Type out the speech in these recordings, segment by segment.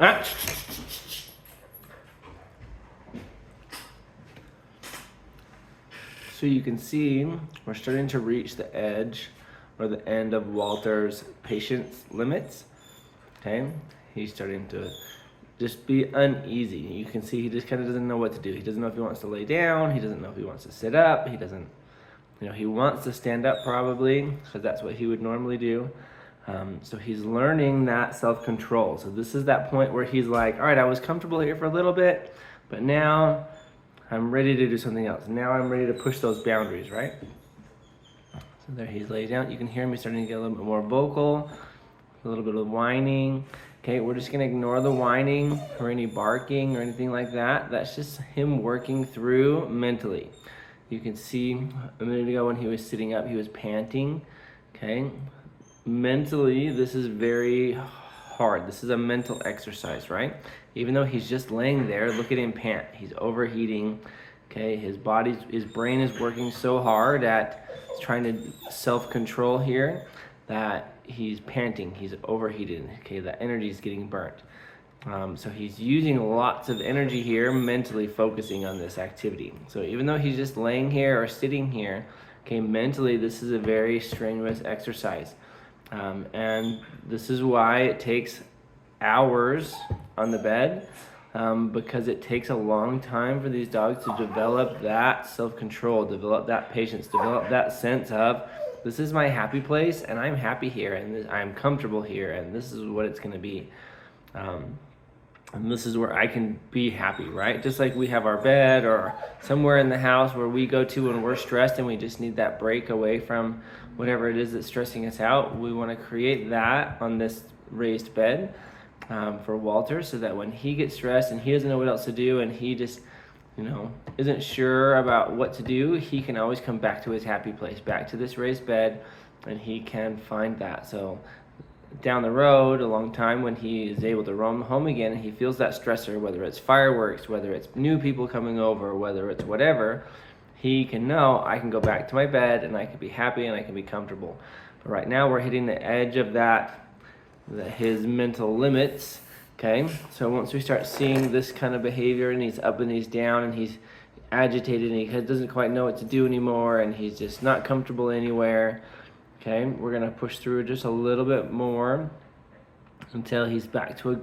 Ah. So you can see we're starting to reach the edge or the end of Walter's patience limits. Okay, he's starting to just be uneasy. You can see he just kind of doesn't know what to do. He doesn't know if he wants to lay down. He doesn't know if he wants to sit up. He doesn't, he wants to stand up probably because that's what he would normally do. So he's learning that self-control. So this is that point where he's like, all right, I was comfortable here for a little bit, but now I'm ready to do something else. Now I'm ready to push those boundaries, right? So there he's laid down. You can hear him starting to get a little bit more vocal, a little bit of whining. Okay, we're just gonna ignore the whining or any barking or anything like that. That's just him working through mentally. You can see a minute ago when he was sitting up, he was panting. Okay, mentally, this is very hard. This is a mental exercise, right? Even though he's just laying there, look at him pant. He's overheating. Okay, his brain is working so hard at trying to self-control here that he's panting, he's overheated. Okay, the energy is getting burnt. So he's using lots of energy here, mentally focusing on this activity. So even though he's just laying here or sitting here, okay, mentally this is a very strenuous exercise. And this is why it takes hours on the bed, because it takes a long time for these dogs to develop that self-control, develop that patience, develop that sense of, this is my happy place and I'm happy here and I'm comfortable here and this is what it's going to be. And this is where I can be happy, right? Just like we have our bed or somewhere in the house where we go to when we're stressed and we just need that break away from whatever it is that's stressing us out. We want to create that on this raised bed for Walter, so that when he gets stressed and he doesn't know what else to do and he just, isn't sure about what to do, he can always come back to his happy place, back to this raised bed, and he can find that. So down the road, a long time, when he is able to roam home again and he feels that stressor, whether it's fireworks, whether it's new people coming over, whether it's whatever, he can know, I can go back to my bed and I can be happy and I can be comfortable. But right now we're hitting the edge of his mental limits. Okay, so once we start seeing this kind of behavior and he's up and he's down and he's agitated and he doesn't quite know what to do anymore and he's just not comfortable anywhere, okay, we're gonna push through just a little bit more until he's back to a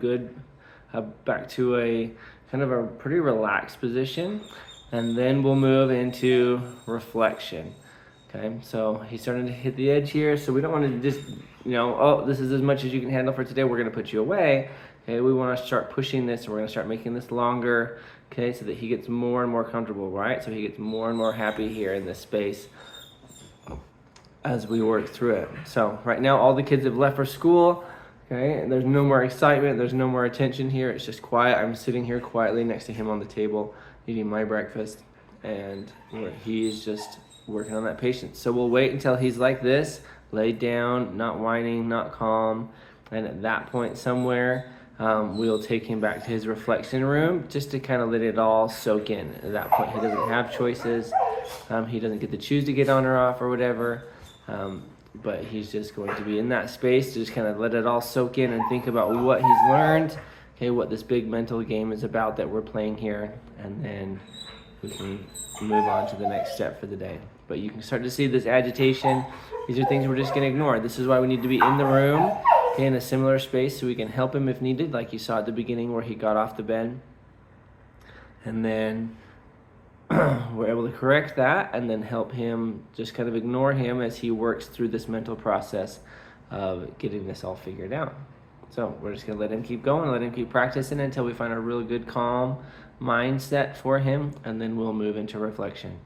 kind of a pretty relaxed position, and then we'll move into reflection. Okay, so he's starting to hit the edge here, so we don't want to just, oh, this is as much as you can handle for today, we're gonna put you away. Okay, we want to start pushing this, and we're gonna start making this longer, okay, so that he gets more and more comfortable, right? So he gets more and more happy here in this space as we work through it. So right now all the kids have left for school, okay, and there's no more excitement, there's no more attention here, it's just quiet. I'm sitting here quietly next to him on the table eating my breakfast, and he's just working on that patience. So we'll wait until he's like this, laid down, not whining, not calm, and at that point somewhere we'll take him back to his reflection room just to kind of let it all soak in. At that point he doesn't have choices, he doesn't get to choose to get on or off or whatever. But he's just going to be in that space to just kind of let it all soak in and think about what he's learned, okay, what this big mental game is about that we're playing here, and then we can move on to the next step for the day. But you can start to see this agitation. These are things we're just going to ignore. This is why we need to be in the room, okay, in a similar space, so we can help him if needed, like you saw at the beginning where he got off the bed. And then we're able to correct that and then help him, just kind of ignore him as he works through this mental process of getting this all figured out. So we're just going to let him keep going, let him keep practicing until we find a really good calm mindset for him, and then we'll move into reflection.